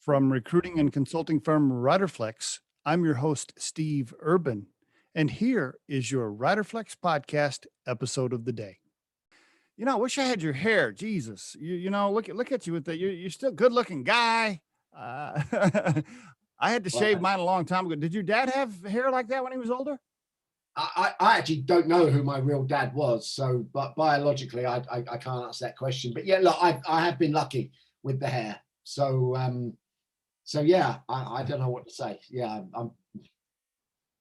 From recruiting and consulting firm Riderflex, I'm your host, Steve Urban, and here is your Riderflex podcast episode of the day. I wish I had your hair. Jesus, look at you with that. You're still a good-looking guy. Uh, I had to Well, shave mine a long time ago. Did your dad have hair like that when he was older? I actually don't know who my real dad was, but biologically, I can't answer that question. But yeah, look, I have been lucky with the hair. So yeah, I don't know what to say. Yeah, I'm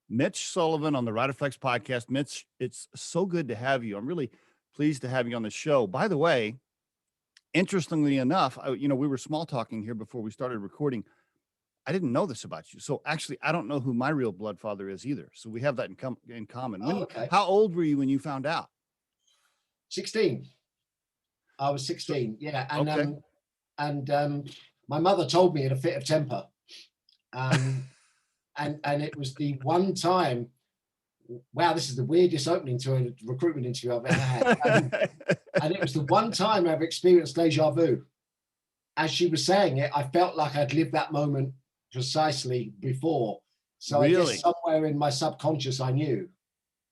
Mitch Sullivan on the Riderflex podcast. Mitch, it's so good to have you. I'm really pleased to have you on the show. By the way, interestingly enough, we were small talking here before we started recording. I didn't know this about you. So actually, I don't know who my real blood father is either. So we have that in common. okay. How old were you when you found out? 16. I was 16. Yeah, Okay. and my mother told me in a fit of temper, and it was the one time. Wow, this is the weirdest opening to a recruitment interview I've ever had. And it was the one time I've experienced deja vu. As she was saying it, I felt like I'd lived that moment precisely before. So Really? I guess somewhere in my subconscious, I knew,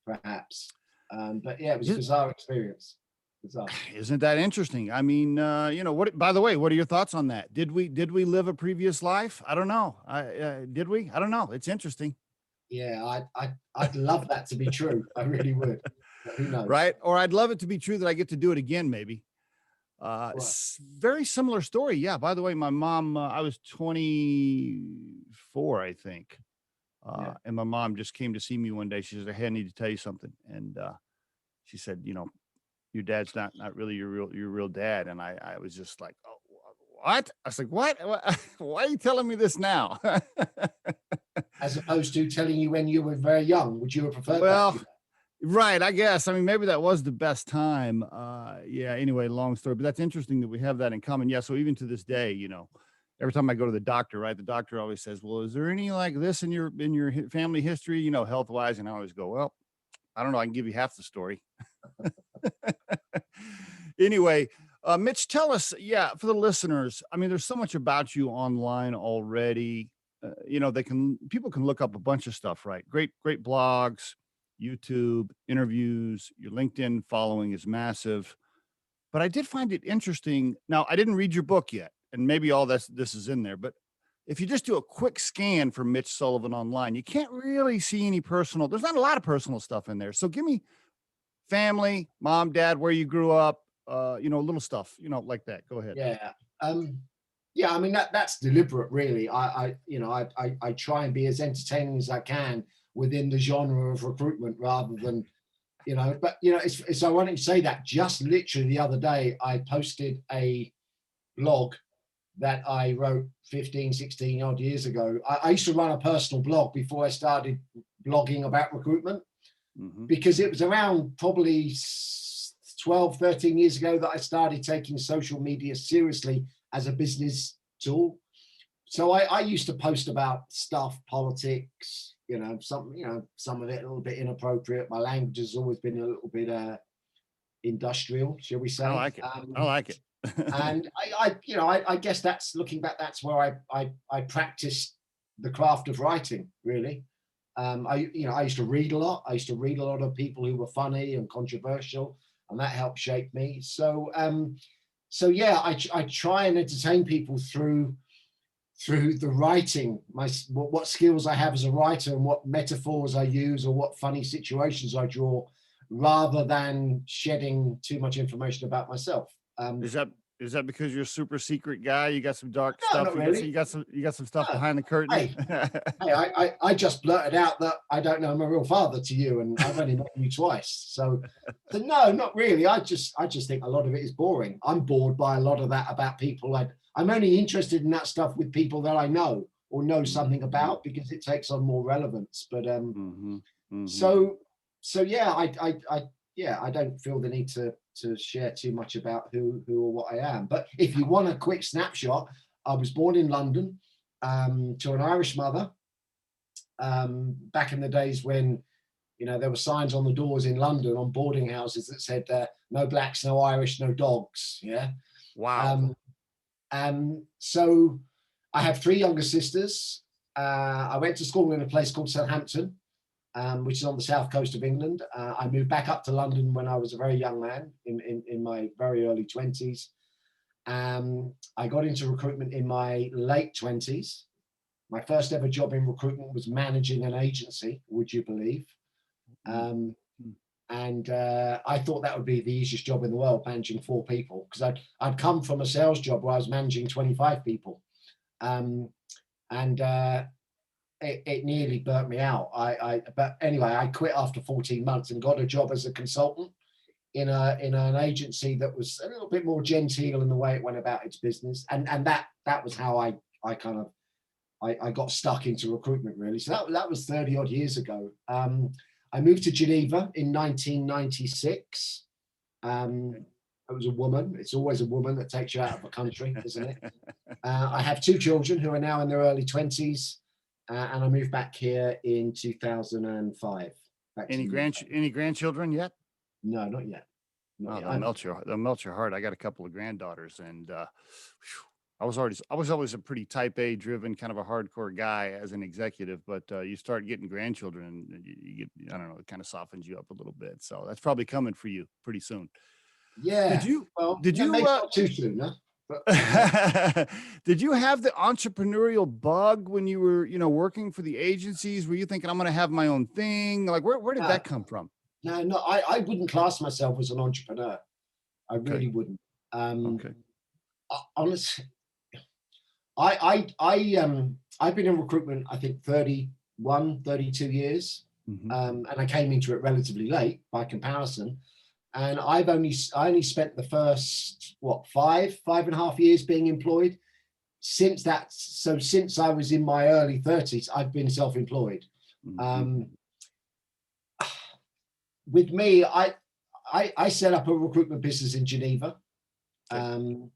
perhaps. But yeah, it was a bizarre experience. Bizarre. Isn't that interesting? I mean, what? By the way, what are your thoughts on that? Did we live a previous life? I don't know. Did we? I don't know. It's interesting. Yeah, I'd love that to be true. I really would. But who knows? Right? Or I'd love it to be true that I get to do it again, maybe. Right. Very similar story. Yeah. By the way, my mom, I was 24, I think. And my mom just came to see me one day. She said, "Hey, I need to tell you something." And she said, "Your dad's not really your real dad." And I was just like, "Oh, what?" I was like, "What? Why are you telling me this now?" As opposed to telling you when you were very young, would you have preferred Well, that? right. I guess. I mean, maybe that was the best time. Anyway, long story, but that's interesting that we have that in common. Yeah. So even to this day, every time I go to the doctor, right, the doctor always says, "Well, is there any like this in your family history, health wise?" And I always go, "Well, I don't know. I can give you half the story." Anyway, Mitch, tell us, for the listeners, I mean, there's so much about you online already. People can look up a bunch of stuff, right? Great blogs, YouTube, interviews, your LinkedIn following is massive. But I did find it interesting. Now, I didn't read your book yet, and maybe all this is in there, but if you just do a quick scan for Mitch Sullivan online, you can't really see any there's not a lot of personal stuff in there. So give me family, mom, dad, where you grew up, little stuff, like that. Go ahead. Yeah. I mean, that's deliberate, really. I try and be as entertaining as I can within the genre of recruitment rather than, but it's ironic to say that. Just literally the other day, I posted a blog that I wrote 15, 16 odd years ago. I used to run a personal blog before I started blogging about recruitment, because it was around probably 12, 13 years ago that I started taking social media seriously as a business tool. So I used to post about stuff, politics, some of it a little bit inappropriate. My language has always been a little bit industrial, shall we say. I like it. I like it. And I guess that's, looking back, that's where I practiced the craft of writing, really. I used to read a lot. I used to read a lot of people who were funny and controversial, and that helped shape me. So I try and entertain people through the writing, what skills I have as a writer and what metaphors I use or what funny situations I draw, rather than shedding too much information about myself. Is that because you're a super secret guy? You got some dark No, stuff. not really. You got some stuff behind the curtain. Hey, I just blurted out that I don't know my real father to you, and I've only met you twice. So no, not really. I just think a lot of it is boring. I'm bored by a lot of that about people. I'm only interested in that stuff with people that I know or know something about, because it takes on more relevance. But I don't feel the need to share too much about who or what I am. But if you want a quick snapshot, I was born in London to an Irish mother, back in the days when, there were signs on the doors in London on boarding houses that said no blacks, no Irish, no dogs. Yeah. Wow. So I have three younger sisters. I went to school in a place called Southampton, which is on the south coast of England. I moved back up to London when I was a very young man, in my very early 20s. I got into recruitment in my late 20s. My first ever job in recruitment was managing an agency, would you believe? Um, and I thought that would be the easiest job in the world, managing 4 people, because I'd come from a sales job where I was managing 25 people. And it nearly burnt me out. But anyway, I quit after 14 months and got a job as a consultant in an agency that was a little bit more genteel in the way it went about its business. And that was how I kind of I got stuck into recruitment, really. So that was 30 odd years ago. I moved to Geneva in 1996. It was a woman. It's always a woman that takes you out of a country, isn't it? I have 2 children who are now in their early 20s, and I moved back here in 2005. Any grandchildren yet? No, not yet. Oh, they'll melt your heart. I got a couple of granddaughters, and I was always a pretty type A driven, kind of a hardcore guy as an executive, but you start getting grandchildren and you get, I don't know, it kind of softens you up a little bit. So that's probably coming for you pretty soon. Yeah. Did you maybe not too soon, huh? But, did you have the entrepreneurial bug when you were, working for the agencies? Were you thinking, I'm going to have my own thing? Like, where did that come from? No, I wouldn't class myself as an entrepreneur. I really wouldn't. Okay. Honestly, I've been in recruitment, I think 31, 32 years. And I came into it relatively late by comparison. And I only spent the first, 5.5 years being employed. Since I was in my early 30s, I've been self-employed. With me, I set up a recruitment business in Geneva. And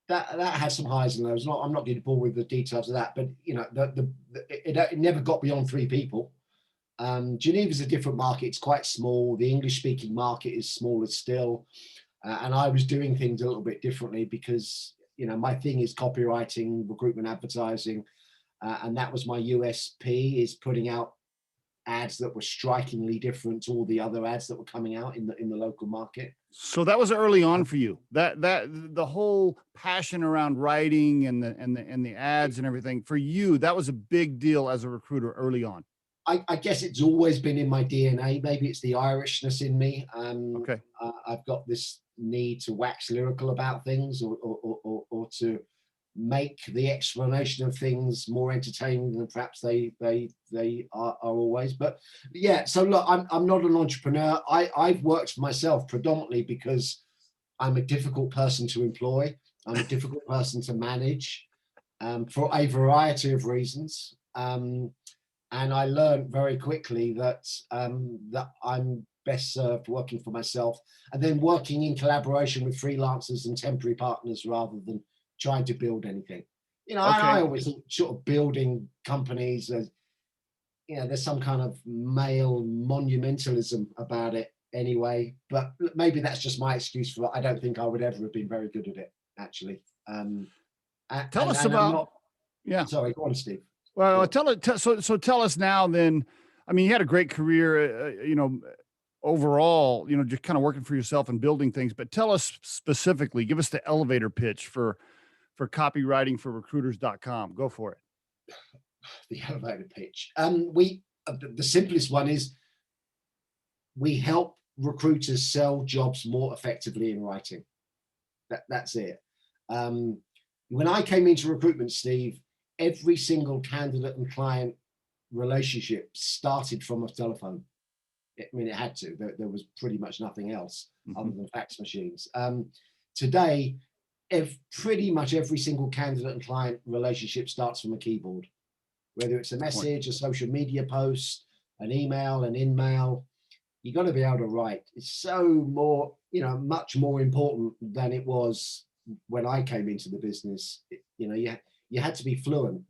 that had some highs and lows. I'm not going to bore with the details of that, but it never got beyond 3 people. Geneva is a different market. It's quite small. The English speaking market is smaller still. And I was doing things a little bit differently because, my thing is copywriting, recruitment advertising. And that was my USP, is putting out ads that were strikingly different to all the other ads that were coming out in the local market. So that was early on for you, that the whole passion around writing and the ads and everything for you, that was a big deal as a recruiter early on. I guess it's always been in my DNA. Maybe it's the Irishness in me. I've got this need to wax lyrical about things, or to make the explanation of things more entertaining than perhaps they are always. But yeah, so look, I'm not an entrepreneur. I've worked for myself predominantly because I'm a difficult person to employ. I'm a difficult person to manage, for a variety of reasons. And I learned very quickly that I'm best served working for myself, and then working in collaboration with freelancers and temporary partners rather than trying to build anything. I always thought sort of building companies, there's some kind of male monumentalism about it anyway, but maybe that's just my excuse for it. I don't think I would ever have been very good at it, actually. Tell us about, Sorry, go on, Steve. Well, so tell us now then. I mean, you had a great career, overall, just kind of working for yourself and building things, but tell us specifically, give us the elevator pitch for copywriting for recruiters.com. Go for it. The elevator pitch. The simplest one is we help recruiters sell jobs more effectively in writing. That's it. When I came into recruitment, Steve, every single candidate and client relationship started from a telephone. I mean, it had to. There was pretty much nothing else other than fax machines. Today, pretty much every single candidate and client relationship starts from a keyboard, whether it's a message, a social media post, an email, an in-mail. You got to be able to write. It's so much more important than it was when I came into the business. You had to be fluent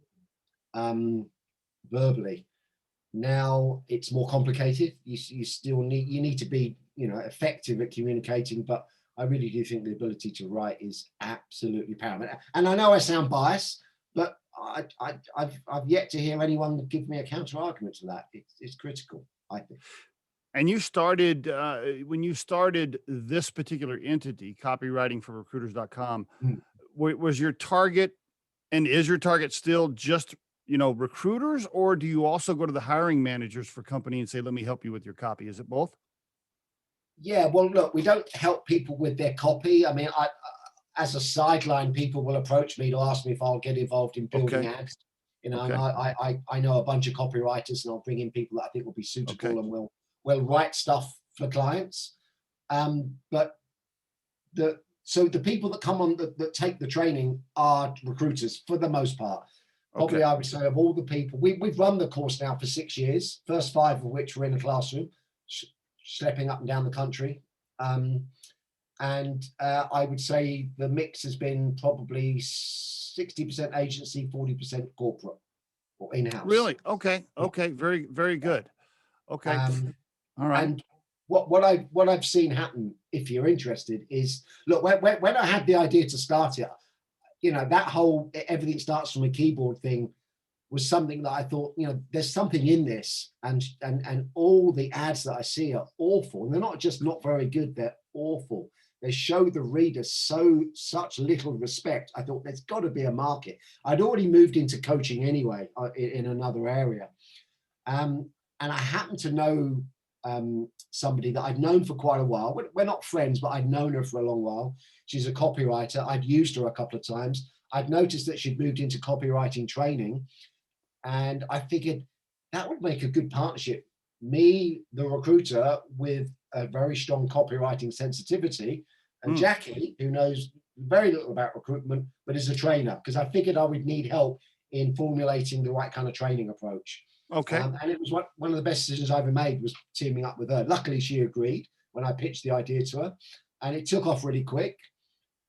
verbally. Now it's more complicated. You still need to be effective at communicating, but I really do think the ability to write is absolutely paramount. And I know I sound biased, but I've yet to hear anyone give me a counter argument to that. It's critical, I think. And you started, when you started this particular entity, copywriting for recruiters.com, Mm. was your target, and is your target still just, recruiters, or do you also go to the hiring managers for company and say, let me help you with your copy? Is it both? Yeah, well, look, we don't help people with their copy. I mean, as a sideline, people will approach me to ask me if I'll get involved in building Okay. ads. And Okay. I know a bunch of copywriters, and I'll bring in people that I think will be Okay. suitable and will write stuff for clients. But so the people that come on that take the training are recruiters for the most part. Probably, Okay. I would say, of all the people, we've run the course now for 6 years, first 5 of which were in a classroom, schlepping up and down the country. And I would say the mix has been probably 60% agency, 40% corporate or in-house. Really? Okay. Yeah. Okay. Very, very good. Okay. Um, All right. and what I've seen happen, if you're interested, is look, when I had the idea to start it, that whole everything starts from a keyboard thing was something that I thought, there's something in this, and all the ads that I see are awful, and they're not just not very good, they're awful. They show the reader such little respect. I thought there's got to be a market. I'd already moved into coaching anyway in another area, and I happened to know somebody that I'd known for quite a while. We're not friends, but I'd known her for a long while. She's a copywriter. I'd used her a couple of times. I'd noticed that she'd moved into copywriting training, and I figured that would make a good partnership. Me, the recruiter, with a very strong copywriting sensitivity, and Mm. Jackie, who knows very little about recruitment, but is a trainer, because I figured I would need help in formulating the right kind of training approach. Okay. And it was one of the best decisions I ever made, was teaming up with her. Luckily, she agreed when I pitched the idea to her, and it took off really quick.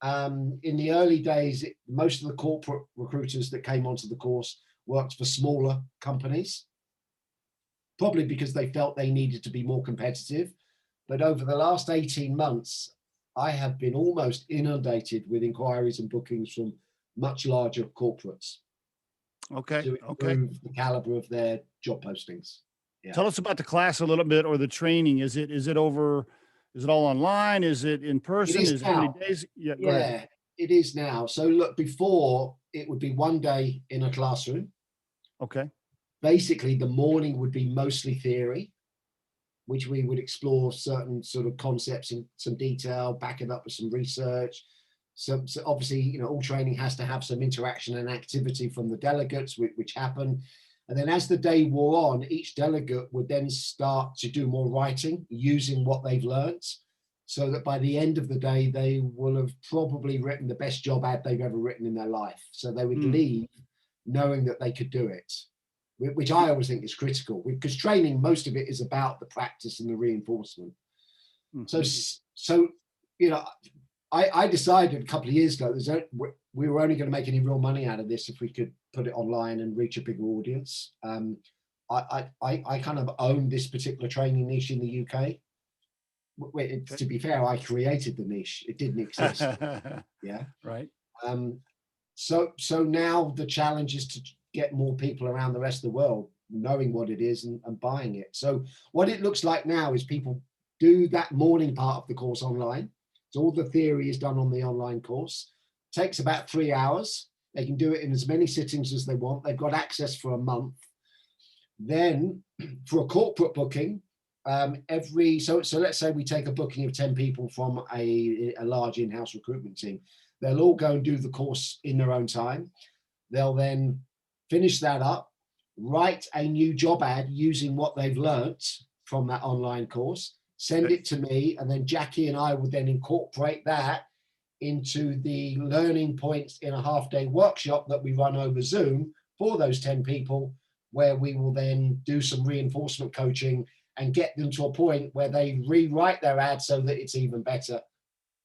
In the early days, most of the corporate recruiters that came onto the course worked for smaller companies, probably because they felt they needed to be more competitive. But over the last 18 months, I have been almost inundated with inquiries and bookings from much larger corporates Okay. to Okay. improve the caliber of their job postings. Yeah. Tell us about the class a little bit, or the training. Is it all online? Is it in It person? is Is how many now. days? Yeah, go ahead. Yeah, it is now. So look, before it would be one day in a classroom. Okay. Basically, the morning would be mostly theory, which we would explore certain sort of concepts in some detail, back it up with some research. So obviously, all training has to have some interaction and activity from the delegates, which happen. And then as the day wore on, each delegate would then start to do more writing using what they've learned, so that by the end of the day, they will have probably written the best job ad they've ever written in their life. So they would Mm. leave knowing that they could do it, which I always think is critical, because training, most of it is about the practice and the reinforcement. So, Mhm. so you know, I decided a couple of years ago we were only going to make any real money out of this if we could put it online and reach a bigger audience. I kind of own this particular training niche in the UK. To be fair, I created the niche; it didn't exist. Okay. Yeah. Right. So now the challenge is to get more people around the rest of the world knowing what it is and buying it. So what it looks like now is people do that morning part of the course online. So all the theory is done on the online course. It takes about 3 hours. They can do it in as many sittings as they want. They've got access for a month. Then for a corporate booking, so let's say we take a booking of 10 people from a large in-house recruitment team. They'll all go and do the course in their own time. They'll then finish that up, write a new job ad using what they've learnt from that online course, send it to me, and then Jackie and I would then incorporate that into the learning points in a half-day workshop that we run over Zoom for those 10 people, where we will then do some reinforcement coaching and get them to a point where they rewrite their ad so that it's even better.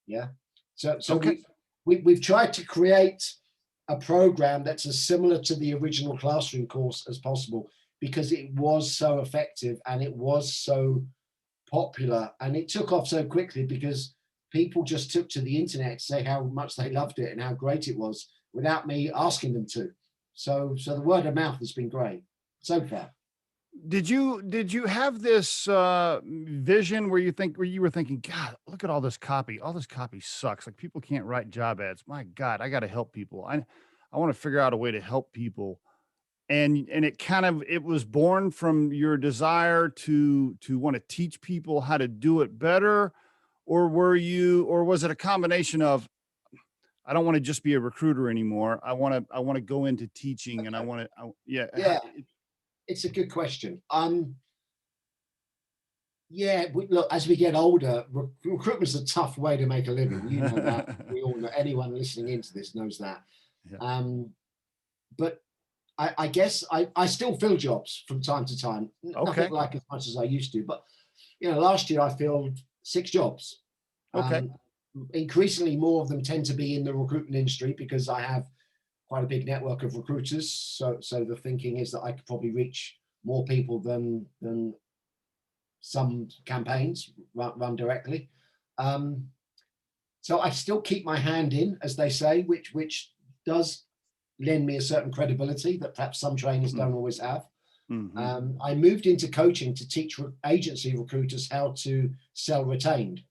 Yeah. So Okay. we've tried to create a program that's as similar to the original classroom course as possible, because it was so effective and it was so popular and it took off so quickly, because people just took to the internet to say how much they loved it and how great it was without me asking them to. So the word of mouth has been great so far. Did you have this vision where you were thinking, God, look at all this copy. All this copy sucks. Like people can't write job ads. My God, I got to help people. I want to figure out a way to help people. And it was born from your desire to want to teach people how to do it better, or was it a combination of, I don't want to just be a recruiter anymore. I want to go into teaching, and Okay. yeah. Yeah, it's a good question. Yeah, look, as we get older, recruitment's a tough way to make a living. You know that. We all know. Anyone listening into this knows that. Yeah. But I guess I still fill jobs from time to time. Okay. Nothing like as much as I used to. But last year I filled 6 jobs. Okay. Increasingly more of them tend to be in the recruitment industry because I have quite a big network of recruiters. So the thinking is that I could probably reach more people than some campaigns run directly. So I still keep my hand in, as they say, which does lend me a certain credibility that perhaps some trainers don't always have. I moved into coaching to teach agency recruiters how to sell retained.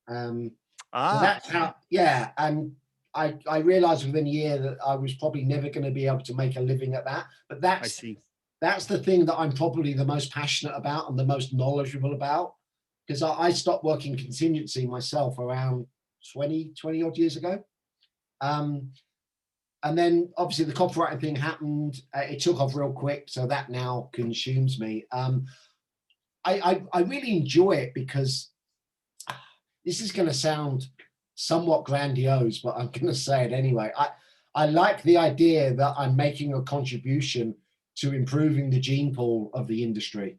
So that's how, yeah. And I realized within a year that I was probably never going to be able to make a living at that. But I see. that's the thing that I'm probably the most passionate about and the most knowledgeable about, because I stopped working contingency myself around 20 odd years ago. And then obviously the copywriting thing happened. It took off real quick. So that now consumes me. I really enjoy it because this is going to sound somewhat grandiose, but I'm going to say it anyway. I like the idea that I'm making a contribution to improving the gene pool of the industry.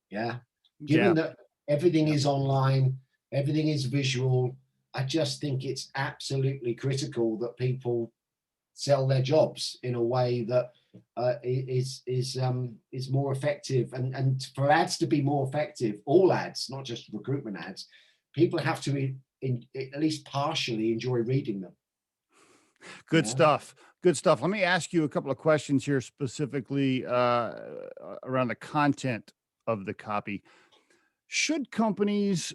Yeah. Given that everything is online, everything is visual, I just think it's absolutely critical that people sell their jobs in a way that is more effective. And for ads to be more effective, all ads, not just recruitment ads, people have to at least partially enjoy reading them. Good stuff. Good stuff. Let me ask you a couple of questions here, specifically around the content of the copy. Should companies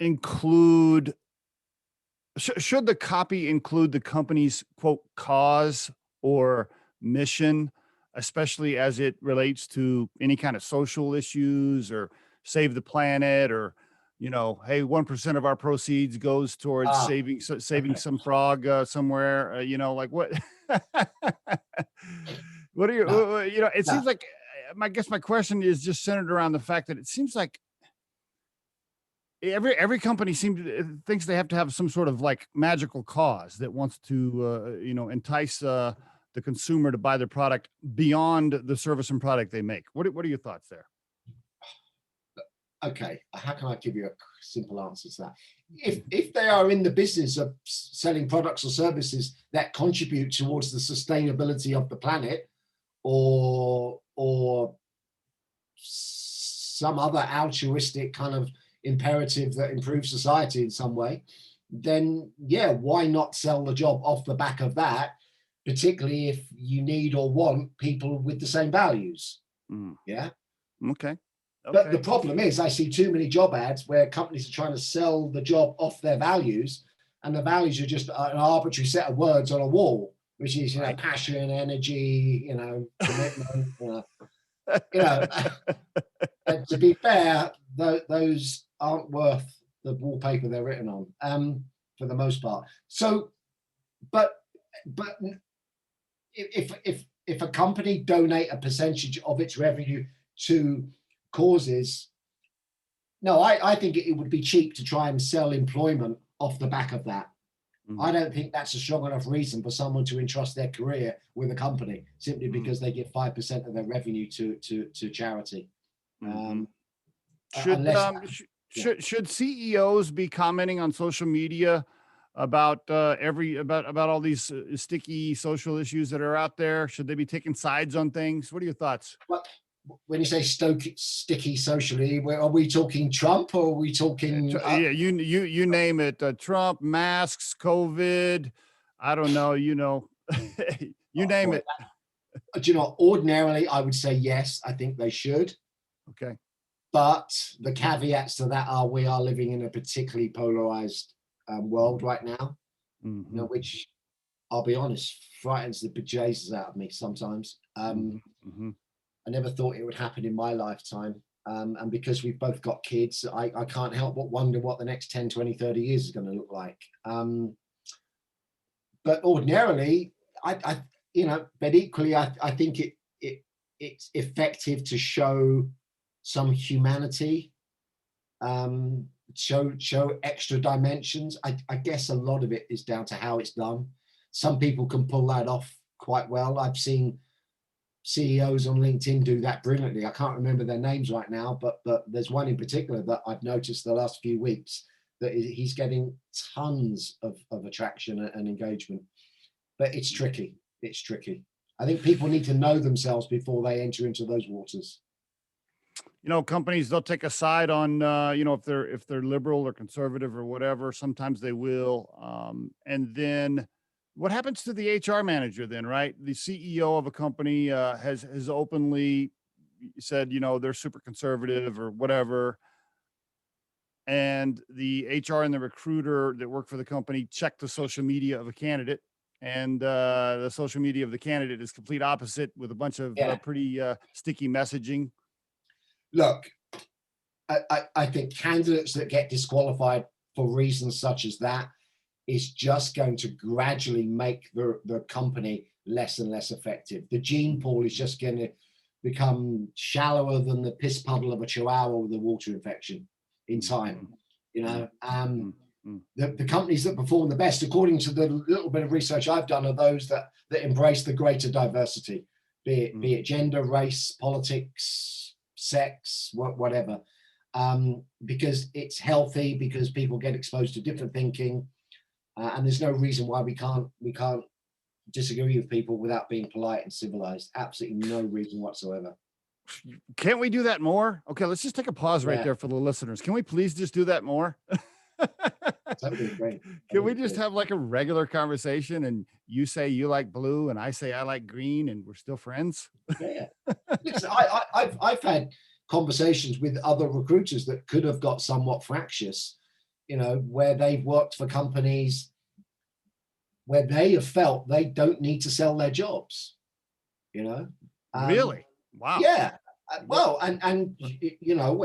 include, should the copy include the company's quote cause or mission, especially as it relates to any kind of social issues or save the planet, or hey, 1% of our proceeds goes towards saving some frog somewhere. Like what? What are you? It seems like I guess my question is just centered around the fact that it seems like every company thinks they have to have some sort of like magical cause that wants to entice the consumer to buy their product beyond the service and product they make. What are your thoughts there? Okay, how can I give you a simple answer to that? If they are in the business of selling products or services that contribute towards the sustainability of the planet, or some other altruistic kind of imperative that improves society in some way, then yeah, why not sell the job off the back of that, particularly if you need or want people with the same values. Yeah. Okay. But the problem is I see too many job ads where companies are trying to sell the job off their values, and the values are just an arbitrary set of words on a wall, which is, passion, energy, commitment, and to be fair, those aren't worth the wallpaper they're written on, for the most part. So, but if a company donate a percentage of its revenue to causes, no, I think it would be cheap to try and sell employment off the back of that. I don't think that's a strong enough reason for someone to entrust their career with a company simply because they give 5% of their revenue to charity. Should CEOs be commenting on social media about about all these sticky social issues that are out there? Should they be taking sides on things? What are your thoughts? Well, when you say sticky socially, are we talking Trump or are we talking? Yeah, you name it. Trump, masks, COVID. I don't know. You name Boy, it. do you know, ordinarily I would say yes, I think they should. Okay. But the caveats to that are we are living in a particularly polarized world right now, Mm-hmm. which I'll be honest, frightens the bejesus out of me sometimes. Mm-hmm. I never thought it would happen in my lifetime. And because we've both got kids, I can't help but wonder what the next 10, 20, 30 years is going to look like. But ordinarily, but equally, I think it's effective to show some humanity, show extra dimensions. I guess a lot of it is down to how it's done. Some people can pull that off quite well. I've seen CEOs on LinkedIn do that brilliantly. I can't remember their names right now, but there's one in particular that I've noticed the last few weeks that he's getting tons of attraction and engagement. But it's tricky. It's tricky. I think people need to know themselves before they enter into those waters. Companies, they'll take a side on, if they're liberal or conservative or whatever. Sometimes they will. And then what happens to the HR manager then, right? The CEO of a company has openly said, they're super conservative or whatever. And the HR and the recruiter that work for the company check the social media of a candidate. And the social media of the candidate is complete opposite with a bunch of pretty sticky messaging. Look, I think candidates that get disqualified for reasons such as that is just going to gradually make the company less and less effective. The gene pool is just going to become shallower than the piss puddle of a chihuahua with a water infection in time. The companies that perform the best, according to the little bit of research I've done, are those that embrace the greater diversity, be it gender, race, politics, sex, whatever, because it's healthy, because people get exposed to different thinking, and there's no reason why we can't disagree with people without being polite and civilized. Absolutely no reason whatsoever. Can't we do that more? Okay, let's just take a pause right there for the listeners. Can we please just do that more? Totally great. Can we just have like a regular conversation and you say you like blue and I say I like green and we're still friends? Yeah. Listen, I've had conversations with other recruiters that could have got somewhat fractious, where they've worked for companies where they have felt they don't need to sell their jobs, Really? Wow. Yeah. Well, and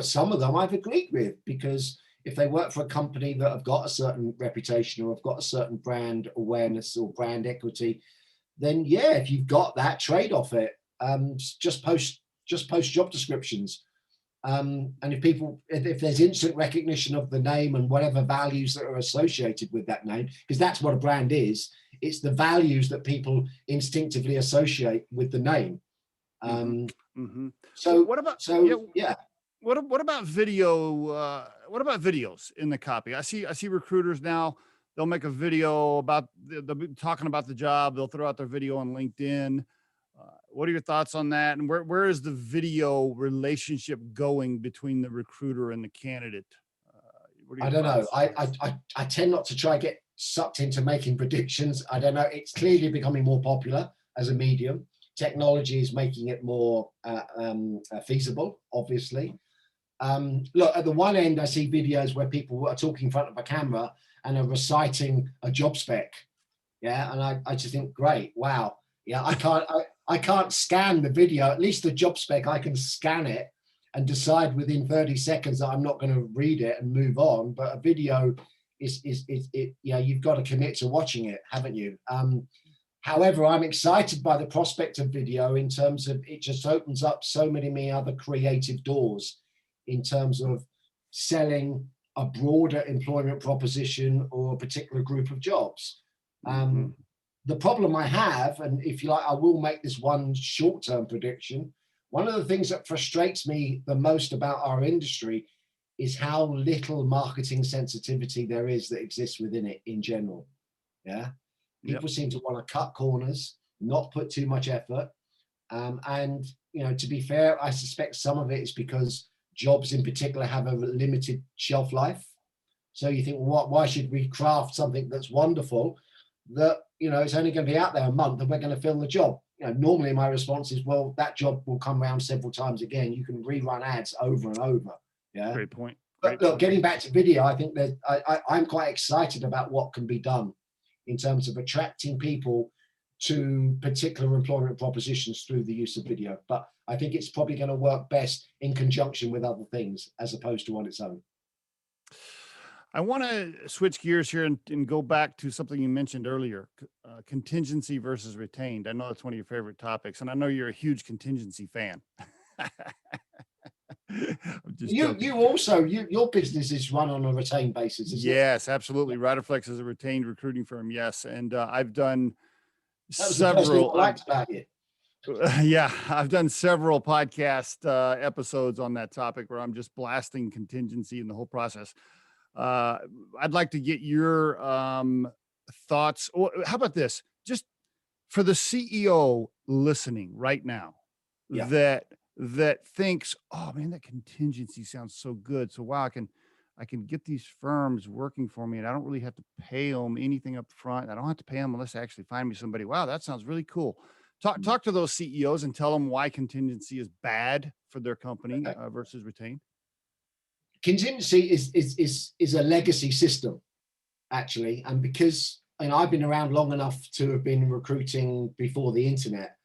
some of them I've agreed with, because if they work for a company that have got a certain reputation or have got a certain brand awareness or brand equity, then if you've got that, trade off it. Just post job descriptions. And if there's instant recognition of the name and whatever values that are associated with that name, because that's what a brand is, it's the values that people instinctively associate with the name. So what about what about video? What about videos in the copy? I see recruiters now, they'll make a video about they'll be talking about the job, they'll throw out their video on LinkedIn. What are your thoughts on that? And where is the video relationship going between the recruiter and the candidate? I don't know. I tend not to try to get sucked into making predictions. I don't know. It's clearly becoming more popular as a medium. Technology is making it more feasible, obviously. Look, at the one end, I see videos where people are talking in front of a camera and are reciting a job spec. Yeah. And I just think, great. Wow. Yeah. I can't scan the video, at least the job spec, I can scan it and decide within 30 seconds that I'm not going to read it and move on. But a video you've got to commit to watching it, haven't you? However, I'm excited by the prospect of video in terms of it just opens up so many other creative doors in terms of selling a broader employment proposition or a particular group of jobs. The problem I have, and if you like, I will make this one short-term prediction. One of the things that frustrates me the most about our industry is how little marketing sensitivity there is that exists within it in general. Yeah. People seem to want to cut corners, not put too much effort. And to be fair, I suspect some of it is because jobs in particular have a limited shelf life. So you think, well, why should we craft something that's wonderful that, it's only going to be out there a month and we're going to fill the job? Normally my response is, well, that job will come around several times again. You can rerun ads over and over. Yeah. Great point. But look, getting back to video, I think that I'm quite excited about what can be done in terms of attracting people to particular employment propositions through the use of video. But I think it's probably going to work best in conjunction with other things as opposed to on its own. I want to switch gears here and go back to something you mentioned earlier, contingency versus retained. I know that's one of your favorite topics, and I know you're a huge contingency fan. Your business is run on a retained basis, isn't it? Yes, absolutely. Riderflex is a retained recruiting firm. Yes, and I've done That was the first thing I liked about it. Yeah, I've done several podcast episodes on that topic where I'm just blasting contingency and the whole process. I'd like to get your thoughts. Or how about this? Just for the CEO listening right now, that thinks, oh man, that contingency sounds so good. So wow, I can get these firms working for me, and I don't really have to pay them anything up front. I don't have to pay them unless they actually find me somebody. Wow, that sounds really cool. Talk to those CEOs and tell them why contingency is bad for their company versus retained. Contingency is a legacy system, actually, and because I've been around long enough to have been recruiting before the internet,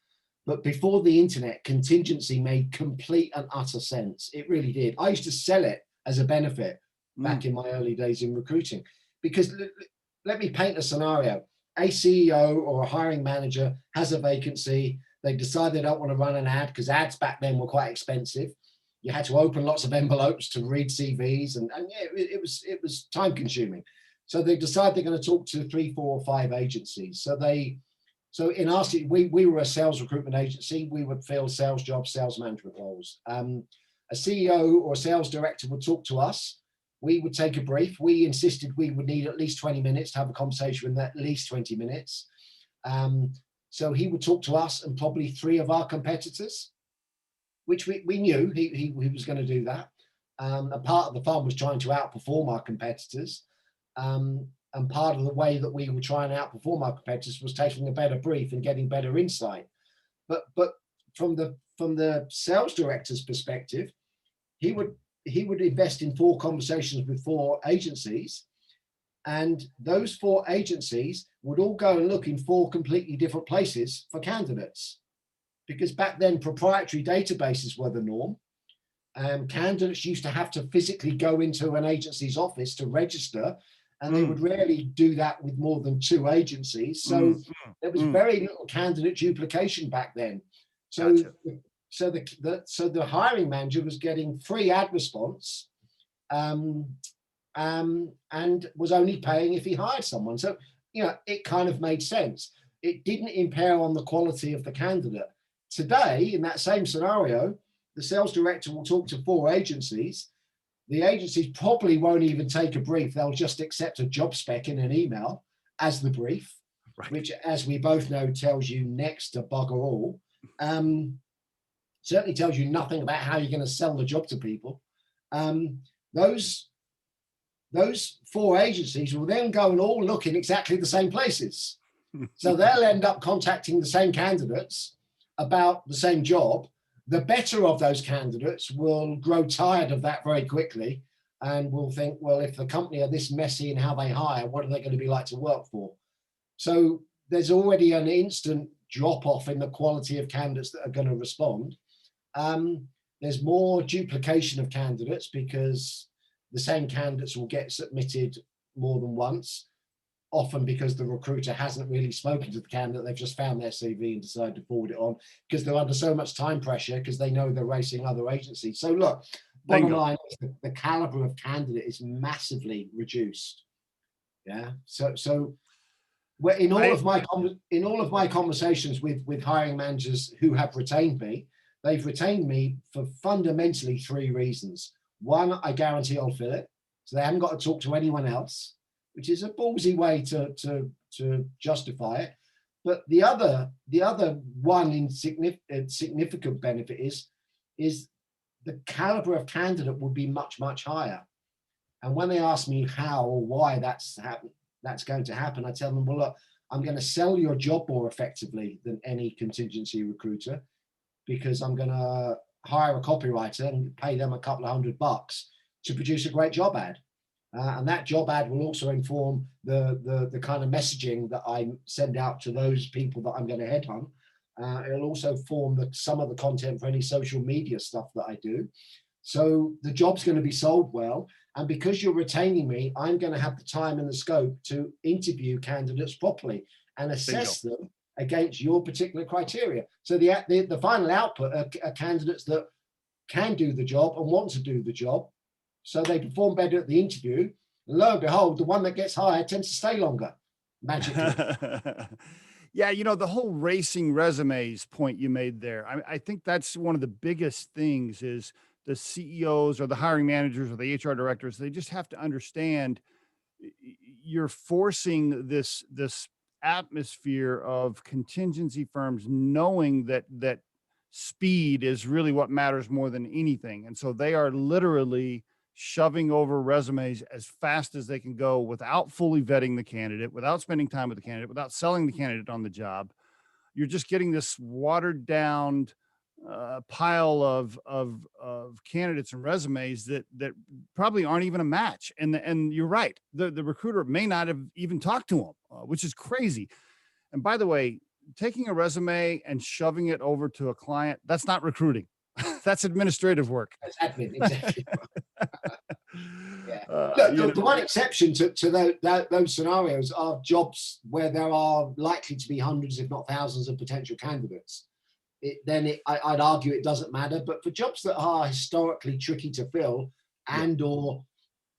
but before the internet, contingency made complete and utter sense. It really did. I used to sell it as a benefit back in my early days in recruiting, because let me paint a scenario. A CEO or a hiring manager has a vacancy. They decide they don't want to run an ad because ads back then were quite expensive. You had to open lots of envelopes to read CVs, and it was time consuming. So they decide they're going to talk to 3, 4, or 5 agencies. So in our city, we were a sales recruitment agency. We would fill sales jobs, sales management roles. A CEO or a sales director would talk to us. We would take a brief. We insisted we would need at least 20 minutes to have a conversation with at least 20 minutes. So he would talk to us and probably 3 of our competitors, which we knew he was going to do that. A part of the fun was trying to outperform our competitors. And part of the way that we were trying to outperform our competitors was taking a better brief and getting better insight. But from the sales director's perspective, he would invest in 4 conversations with 4 agencies, and those 4 agencies would all go and look in 4 completely different places for candidates, because back then proprietary databases were the norm. Candidates used to have to physically go into an agency's office to register, and they would rarely do that with more than 2 agencies. So there was very little candidate duplication back then. So Gotcha. So the hiring manager was getting free ad response, and was only paying if he hired someone. So it kind of made sense. It didn't impair on the quality of the candidate. Today, in that same scenario, the sales director will talk to 4 agencies. The agencies probably won't even take a brief. They'll just accept a job spec in an email as the brief, right, which, as we both know, tells you next to bugger all. Certainly tells you nothing about how you're going to sell the job to people. Those 4 agencies will then go and all look in exactly the same places. So they'll end up contacting the same candidates about the same job. The better of those candidates will grow tired of that very quickly and will think, well, if the company are this messy in how they hire, what are they going to be like to work for? So there's already an instant drop off in the quality of candidates that are going to respond. There's more duplication of candidates because the same candidates will get submitted more than once, often because the recruiter hasn't really spoken to the candidate. They've just found their CV and decided to forward it on because they're under so much time pressure because they know they're racing other agencies. So look, bottom line is the caliber of candidate is massively reduced. Yeah. So in all of my conversations with hiring managers who have retained me, they've retained me for fundamentally 3 reasons. 1, I guarantee I'll fill it, so they haven't got to talk to anyone else, which is a ballsy way to justify it. But the other one significant benefit is the caliber of candidate would be much higher. And when they ask me how or why that's going to happen, I tell them, well, look, I'm going to sell your job more effectively than any contingency recruiter, because I'm going to hire a copywriter and pay them a couple of $100 to produce a great job ad. And that job ad will also inform the kind of messaging that I send out to those people that I'm going to headhunt. It'll also form some of the content for any social media stuff that I do. So the job's going to be sold well. And because you're retaining me, I'm going to have the time and the scope to interview candidates properly and assess them against your particular criteria. So the final output are candidates that can do the job and want to do the job. So they perform better at the interview. And lo and behold, the one that gets hired tends to stay longer, magically. Yeah, the whole racing resumes point you made there. I think that's one of the biggest things is the CEOs or the hiring managers or the HR directors, they just have to understand you're forcing this atmosphere of contingency firms knowing that speed is really what matters more than anything. And so they are literally shoving over resumes as fast as they can go without fully vetting the candidate, without spending time with the candidate, without selling the candidate on the job. You're just getting this watered down pile of candidates and resumes that probably aren't even a match. And you're right. The recruiter may not have even talked to them, which is crazy. And by the way, taking a resume and shoving it over to a client, that's not recruiting. That's administrative work. That's admin, exactly. Yeah. Look, the one exception to those scenarios are jobs where there are likely to be hundreds, if not thousands, of potential candidates. I'd argue it doesn't matter. But for jobs that are historically tricky to fill, and or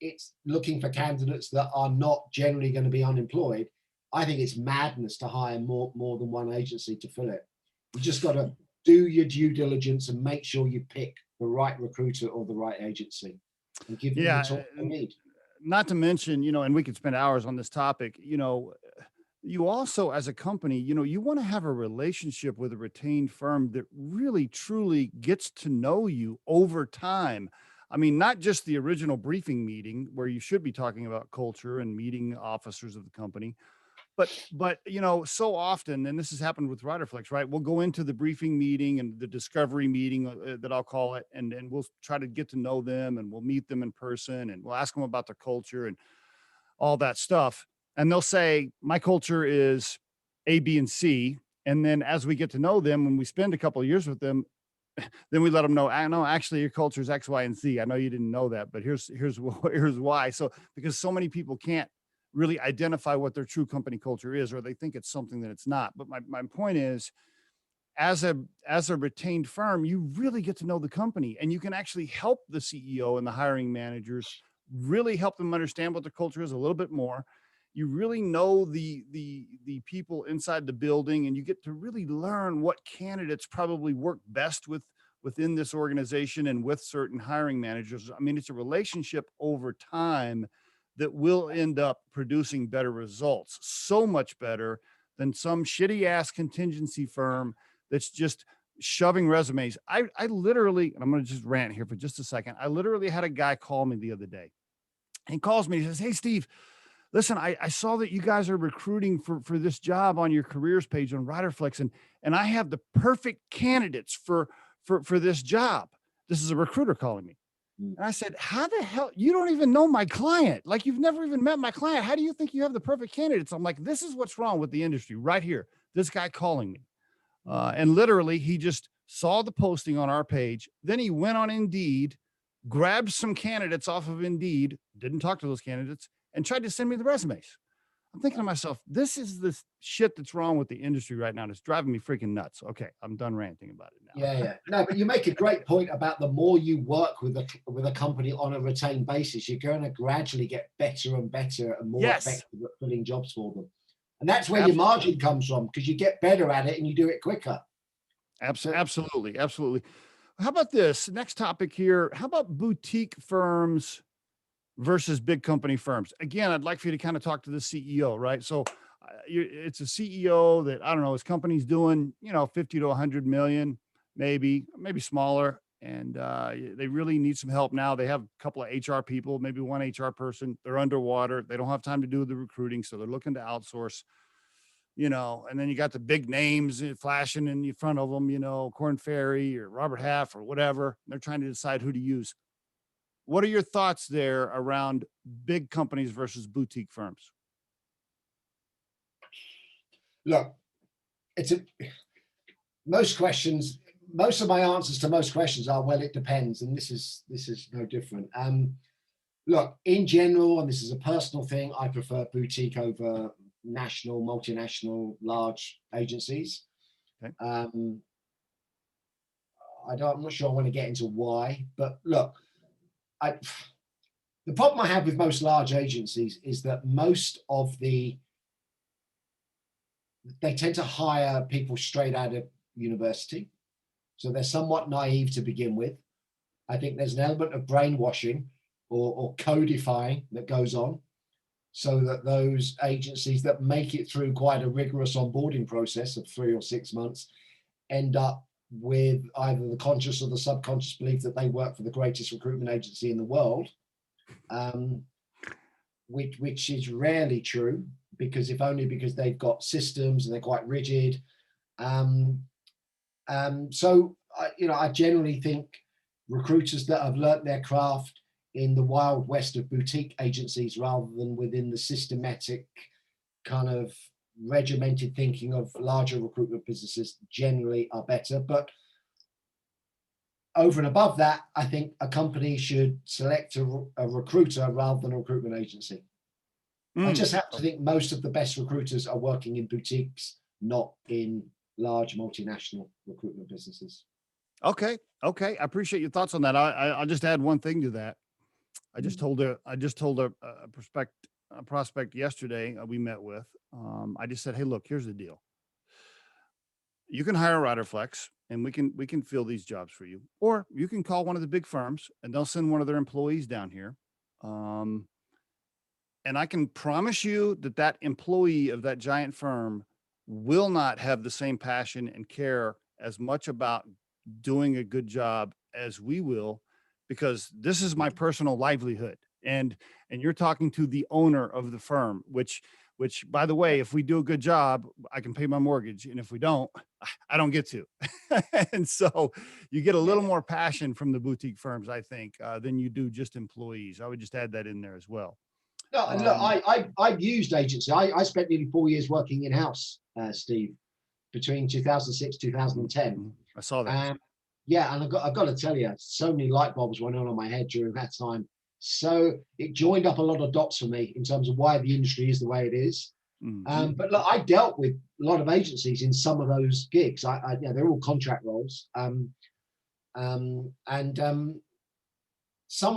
it's looking for candidates that are not generally going to be unemployed, I think it's madness to hire more than one agency to fill it. You just got to do your due diligence and make sure you pick the right recruiter or the right agency and give them the talk they need. Not to mention, and we could spend hours on this topic, you also, as a company, you want to have a relationship with a retained firm that really, truly gets to know you over time. I mean, not just the original briefing meeting where you should be talking about culture and meeting officers of the company, but so often, and this has happened with Riderflex, right? We'll go into the briefing meeting and the discovery meeting that I'll call it, and we'll try to get to know them, and we'll meet them in person, and we'll ask them about their culture and all that stuff. And they'll say, my culture is A, B, and C. And then as we get to know them, when we spend a couple of years with them, then we let them know, I know actually your culture is X, Y, and Z. I know you didn't know that, but here's why. So because so many people can't really identify what their true company culture is, or they think it's something that it's not. But my point is, as a retained firm, you really get to know the company, and you can actually help the CEO and the hiring managers really help them understand what their culture is a little bit more. You really know the people inside the building, and you get to really learn what candidates probably work best within this organization and with certain hiring managers. I mean, it's a relationship over time that will end up producing better results, so much better than some shitty ass contingency firm that's just shoving resumes. I literally, and I'm going to just rant here for just a second. I literally had a guy call me the other day. He calls me, he says, "Hey, Steve, listen, I saw that you guys are recruiting for this job on your careers page on Riderflex, and I have the perfect candidates for this job." This is a recruiter calling me. And I said, "How the hell, you don't even know my client? Like, you've never even met my client. How do you think you have the perfect candidates?" I'm like, this is what's wrong with the industry right here. This guy calling me. And literally he just saw the posting on our page. Then he went on Indeed, grabbed some candidates off of Indeed, didn't talk to those candidates, and tried to send me the resumes. I'm thinking to myself, this is the shit that's wrong with the industry right now. And it's driving me freaking nuts. Okay, I'm done ranting about it now. Yeah. No, but you make a great point about the more you work with a company on a retained basis, you're going to gradually get better and better and more effective at filling jobs for them. And that's where your margin comes from, because you get better at it and you do it quicker. Absolutely. How about this next topic here? How about boutique firms versus big company firms? Again, I'd like for you to kind of talk to the CEO, right? So it's a CEO that, I don't know, his company's doing, 50 to 100 million, maybe smaller. And they really need some help now. They have a couple of HR people, maybe one HR person. They're underwater. They don't have time to do the recruiting. So they're looking to outsource, and then you got the big names flashing in front of them, Corn Ferry or Robert Half or whatever. They're trying to decide who to use. What are your thoughts there around big companies versus boutique firms? Look, it's a most of my answers to most questions are, well, it depends, and this is no different. Look, in general, and this is a personal thing, I prefer boutique over national, multinational, large agencies. Okay. I'm not sure I want to get into why, but look, the problem I have with most large agencies is that they tend to hire people straight out of university. So they're somewhat naive to begin with. I think there's an element of brainwashing or codifying that goes on, so that those agencies that make it through quite a rigorous onboarding process of 3 or 6 months end up with either the conscious or the subconscious belief that they work for the greatest recruitment agency in the world, which is rarely true, because if only because they've got systems and they're quite rigid. So I generally think recruiters that have learnt their craft in the wild west of boutique agencies rather than within the systematic kind of regimented thinking of larger recruitment businesses generally are better. But over and above that, I think a company should select a recruiter rather than a recruitment agency. I just happen to think most of the best recruiters are working in boutiques, not in large multinational recruitment businesses. Okay. I appreciate your thoughts on that. I'll just add one thing to that. I just told a prospect yesterday we met with. I just said, hey, look, here's the deal. You can hire Riderflex and we can fill these jobs for you, or you can call one of the big firms and they'll send one of their employees down here. And I can promise you that employee of that giant firm will not have the same passion and care as much about doing a good job as we will, because this is my personal livelihood. And you're talking to the owner of the firm, which by the way, if we do a good job, I can pay my mortgage. And if we don't, I don't get to. And so you get a little more passion from the boutique firms, I think, than you do just employees. I would just add that in there as well. No, and look, I've used agency. I spent nearly 4 years working in-house, Steve, between 2006, 2010. I saw that. Yeah, and I've got to tell you, so many light bulbs went on my head during that time. So it joined up a lot of dots for me in terms of why the industry is the way it is. But look, I dealt with a lot of agencies in some of those gigs. They're all contract roles. Some of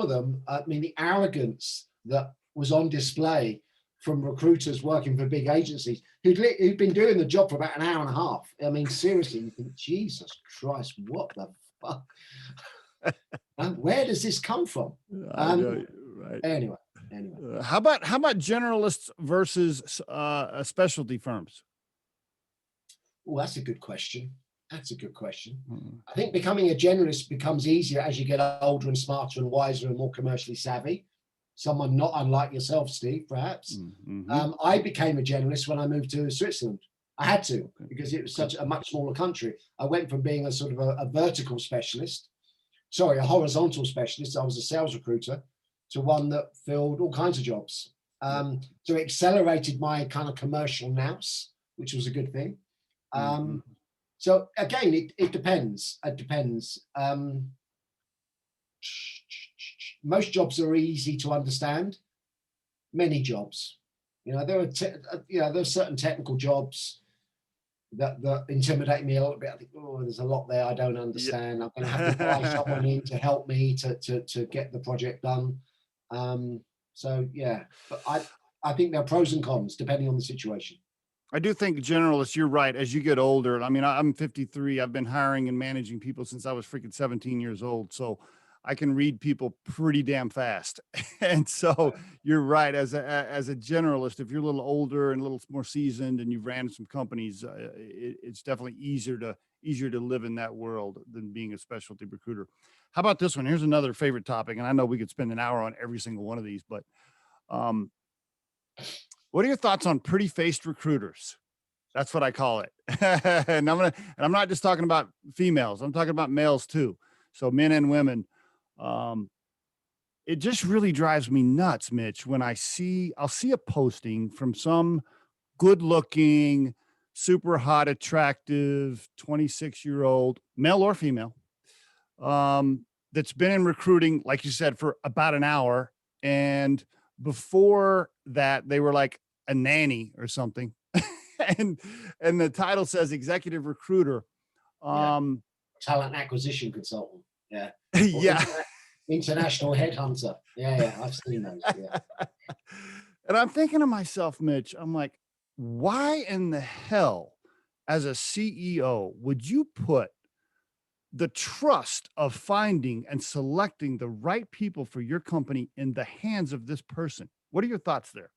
them, the arrogance that was on display from recruiters working for big agencies who'd been doing the job for about an hour and a half. I mean, seriously, you think, Jesus Christ, what the fuck? Where does this come from? Right. Anyway. How about generalists versus specialty firms? Well, that's a good question. I think becoming a generalist becomes easier as you get older and smarter and wiser and more commercially savvy. Someone not unlike yourself, Steve, perhaps. I became a generalist when I moved to Switzerland. I had to, because it was such a much smaller country. I went from being a sort of a vertical specialist, a horizontal specialist. I was a sales recruiter, to one that filled all kinds of jobs. So it accelerated my kind of commercial nous, which was a good thing. So again, it depends. Most jobs are easy to understand. Many jobs, there are certain technical jobs that intimidate me a little bit. I think, there's a lot there I don't understand. Yeah. I'm going to have to buy someone in to help me to get the project done. So yeah, but I think there are pros and cons depending on the situation. I do think generalists, you're right. As you get older, I'm 53. I've been hiring and managing people since I was freaking 17 years old. So I can read people pretty damn fast. And so you're right. As a generalist, if you're a little older and a little more seasoned and you've ran some companies, it's definitely easier to live in that world than being a specialty recruiter. How about this one? Here's another favorite topic, and I know we could spend an hour on every single one of these, but um, what are your thoughts on pretty faced recruiters? That's what I call it. And I'm not just talking about females. I'm talking about males too. So men and women. Um, it just really drives me nuts, Mitch, when I'll see a posting from some good looking, super hot, attractive 26-year-old male or female, that's been in recruiting, like you said, for about an hour. And before that, they were like a nanny or something. and and the title says executive recruiter. Yeah. Um, Talent acquisition consultant. Yeah. Or yeah. international headhunter. Yeah, yeah. I've seen those. Yeah. And I'm thinking to myself, Mitch, I'm like, why in the hell, as a CEO, would you put the trust of finding and selecting the right people for your company in the hands of this person? What are your thoughts there?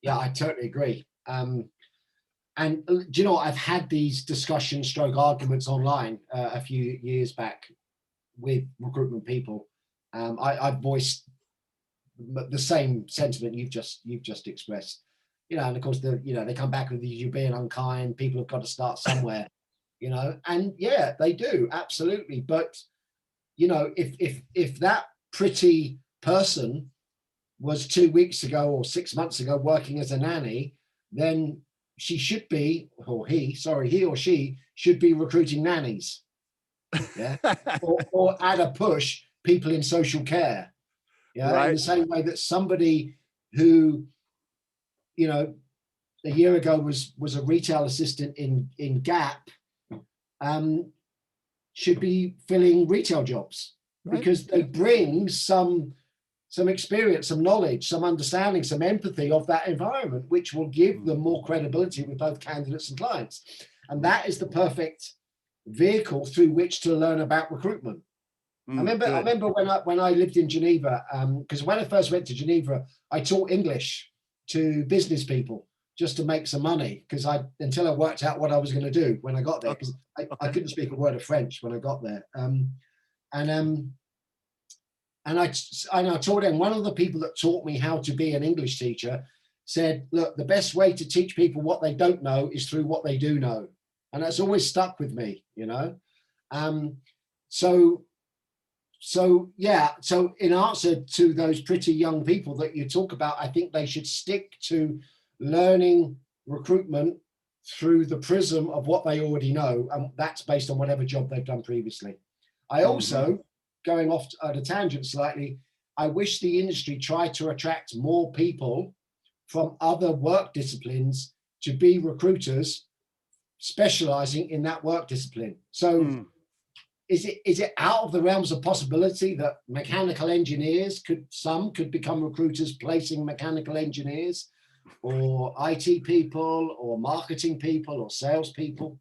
Yeah, I totally agree. And do you know what? I've had these discussion stroke arguments online a few years back with recruitment people. I've voiced the same sentiment you've just expressed. And of course they come back with you're being unkind. People have got to start somewhere. And yeah, they do absolutely. But if that pretty person was 2 weeks ago or 6 months ago working as a nanny, then she should be, or he or she should be recruiting nannies. Yeah. Or add a push people in social care. Yeah. In Right. the same way that somebody who, you know, a year ago was a retail assistant in Gap, um, should be filling retail jobs Right. because they bring some experience, some knowledge, some understanding, some empathy of that environment, which will give them more credibility with both candidates and clients. And that is the perfect vehicle through which to learn about recruitment. I Good. remember when I lived in Geneva, because when I first went to Geneva, I taught English to business people just to make some money because until I worked out what I was going to do when I got there, because I Okay. couldn't speak a word of French when I got there. And and I told him, one of the people that taught me how to be an English teacher said, look, the best way to teach people what they don't know is through what they do know. And that's always stuck with me. Um, so, so in answer to those pretty young people that you talk about, I think they should stick to learning recruitment through the prism of what they already know. And that's based on whatever job they've done previously. I Mhm. also, going off at a tangent slightly, I wish the industry tried to attract more people from other work disciplines to be recruiters specializing in that work discipline. So Mm. is it out of the realms of possibility that mechanical engineers could become recruiters placing mechanical engineers or IT people or marketing people or salespeople?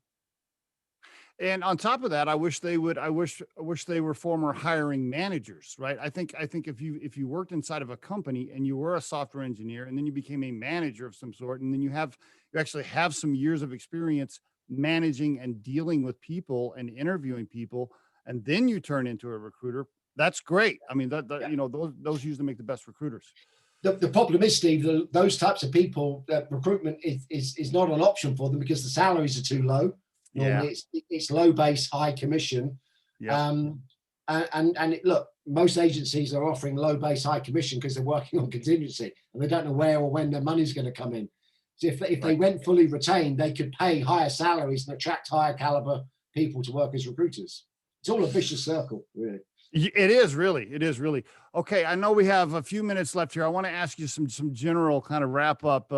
And on top of that, I wish they were former hiring managers, right? I think if you worked inside of a company and you were a software engineer and then you became a manager of some sort, and then you actually have some years of experience managing and dealing with people and interviewing people, and then you turn into a recruiter, that's great. I mean, Yeah. those usually make the best recruiters. The problem is, Steve, those types of people, recruitment is not an option for them because the salaries are too low. Yeah. Normally, it's low base, high commission. Yep. Um, look, most agencies are offering low base, high commission because they're working on contingency and they don't know where or when their money's going to come in. So if they Right. went fully retained, they could pay higher salaries and attract higher caliber people to work as recruiters. It's all a vicious circle, really. It is really. It is really. Okay, I know we have a few minutes left here. I want to ask you some general kind of wrap up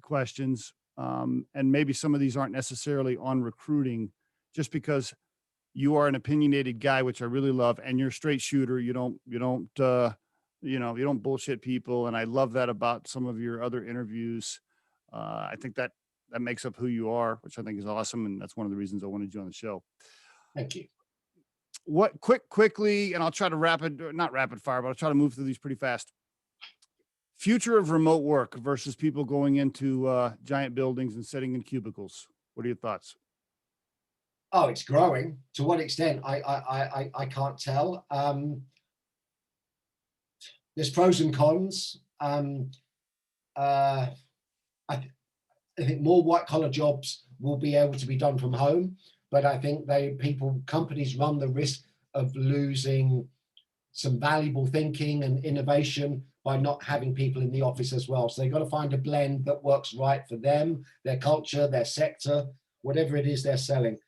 questions, and maybe some of these aren't necessarily on recruiting, just because you are an opinionated guy, which I really love, and you're a straight shooter. You don't bullshit people, and I love that about some of your other interviews. I think that makes up who you are, which I think is awesome, and that's one of the reasons I wanted you on the show. Thank you. what quickly, and I'll try to not rapid fire, but I'll try to move through these pretty fast. Future of remote work versus people going into giant buildings and sitting in cubicles. What are your thoughts? Oh, it's growing. To what extent? I can't tell. There's pros and cons. Uh, I, I think more white collar jobs will be able to be done from home, but I think companies run the risk of losing some valuable thinking and innovation by not having people in the office as well. So they've got to find a blend that works right for them, their culture, their sector, whatever it is they're selling.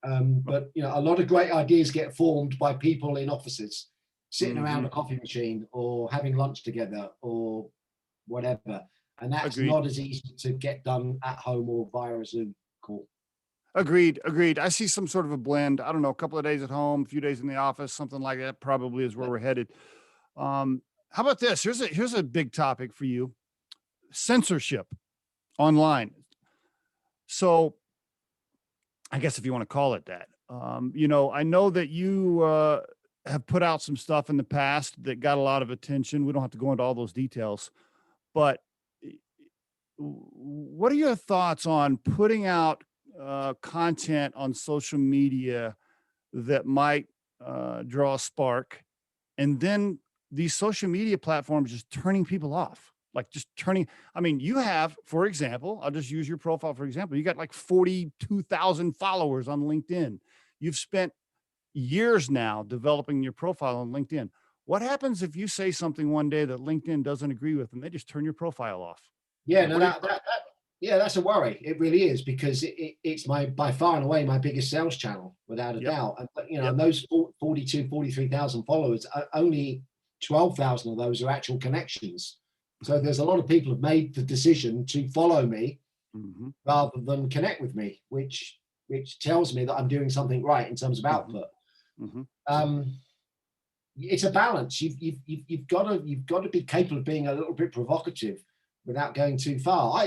But a lot of great ideas get formed by people in offices, sitting around a coffee machine or having lunch together or whatever. And that's Agreed. not as easy to get done at home or via a Zoom call. Agreed. I see some sort of a blend. I don't know, a couple of days at home, a few days in the office, something like that probably is where we're headed. How about this? Here's a big topic for you. Censorship online. So I guess if you want to call it that, I know that you have put out some stuff in the past that got a lot of attention. We don't have to go into all those details, but what are your thoughts on putting out content on social media that might draw a spark, and then these social media platforms just turning people off, like just turning? I mean, you have, for example, I'll just use your profile for example. You got like 42,000 followers on LinkedIn. You've spent years now developing your profile on LinkedIn. What happens if you say something one day that LinkedIn doesn't agree with and they just turn your profile off? Yeah, Like, no, what are you? yeah, that's a worry. It really is, because it's by far and away my biggest sales channel, without a Yep. doubt. And Yep. and those 43,000 followers, only 12,000 of those are actual connections. So there's a lot of people have made the decision to follow me Hmm. rather than connect with me, which tells me that I'm doing something right in terms of Hmm. output. Hmm. Um, it's a balance. You've got to be capable of being a little bit provocative without going too far.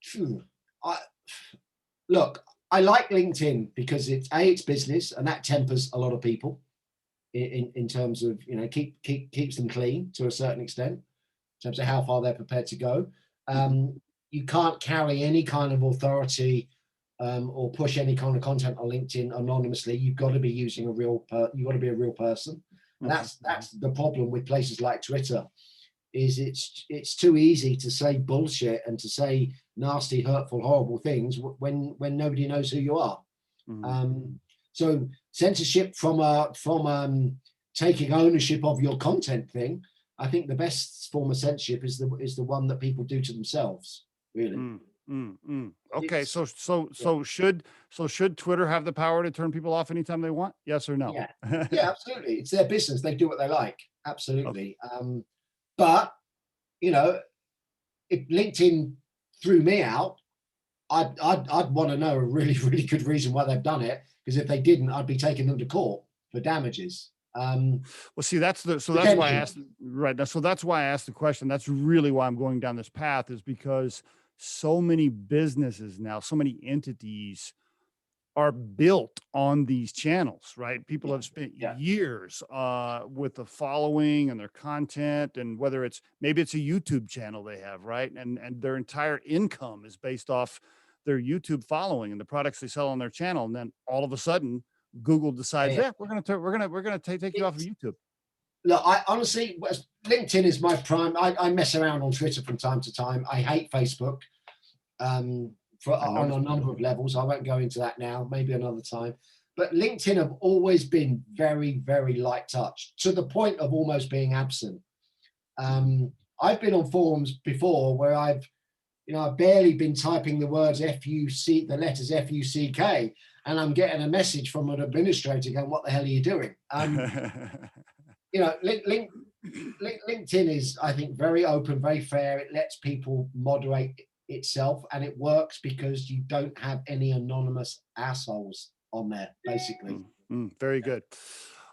Phew, I look. I like LinkedIn because it's business, and that tempers a lot of people in terms of keeps them clean to a certain extent in terms of how far they're prepared to go. Hmm. You can't carry any kind of authority or push any kind of content on LinkedIn anonymously. You've got to be using you've got to be a real person, and Hmm. that's the problem with places like Twitter. Is it's too easy to say bullshit and to say nasty, hurtful, horrible things when nobody knows who you are. Hmm. Um, so censorship from taking ownership of your content thing. I think the best form of censorship is the one that people do to themselves. Really, Mm, okay, it's yeah, should Twitter have the power to turn people off anytime they want? Yes or no? yeah, yeah, absolutely. It's their business. They do what they like. Okay. Absolutely. But you know, if LinkedIn threw me out, I'd want to know a really really good reason why they've done it. Because if they didn't, I'd be taking them to court for damages. Well, see, that's why I Potentially. asked right now. So that's why I asked the question. That's really why I'm going down this path, is because so many businesses now, so many entities are built on these channels, right? People Yeah, have spent yeah, years with the following and their content, and whether maybe it's a YouTube channel they have, right? And their entire income is based off their YouTube following and the products they sell on their channel. And then all of a sudden, Google decides, yeah. yeah, we're gonna take you off of It's, YouTube. look, I honestly, LinkedIn is my prime. I mess around on Twitter from time to time. I hate Facebook um, I on a noticed. number of levels. I won't go into that now. Maybe another time. But LinkedIn have always been very, very light touch, to the point of almost being absent. Mhm. I've been on forums before where I've barely been typing the words the letters FUCK, and I'm getting a message from an administrator going, "What the hell are you doing?" You know, LinkedIn is, I think, very open, very fair. It lets people moderate itself, and it works because you don't have any anonymous assholes on there, basically. Very good.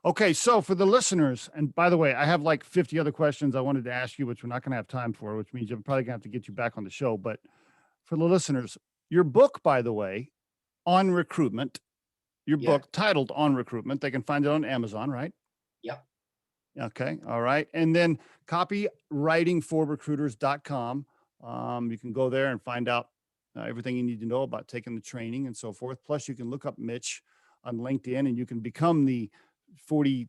Okay, so for the listeners, and by the way, I have like 50 other questions I wanted to ask you, which we're not going to have time for, which means I'm probably going to have to get you back on the show. But for the listeners, your book, by the way, on recruitment, your Yeah. book titled On Recruitment. They can find it on Amazon, right? Yep. Okay. All right. And then copywritingforrecruiters.com. You can go there and find out everything you need to know about taking the training and so forth. Plus, you can look up Mitch on LinkedIn and you can become the 40,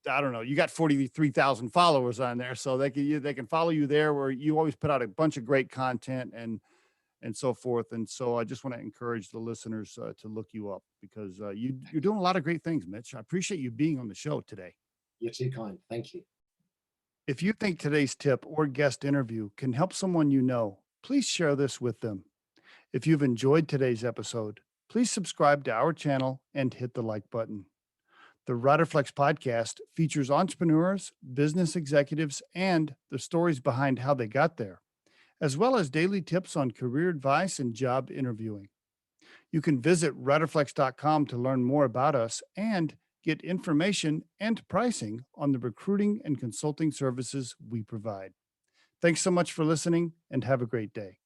I don't know, you got 43,000 followers on there. So they can follow you there, where you always put out a bunch of great content and so forth. And so I just want to encourage the listeners to look you up, because you're doing a lot of great things, Mitch. I appreciate you being on the show today. You're too kind. Thank you. If you think today's tip or guest interview can help someone you know, please share this with them. If you've enjoyed today's episode, please subscribe to our channel and hit the like button. The Riderflex podcast features entrepreneurs, business executives, and the stories behind how they got there, as well as daily tips on career advice and job interviewing. You can visit riderflex.com to learn more about us and get information and pricing on the recruiting and consulting services we provide. Thanks so much for listening, and have a great day.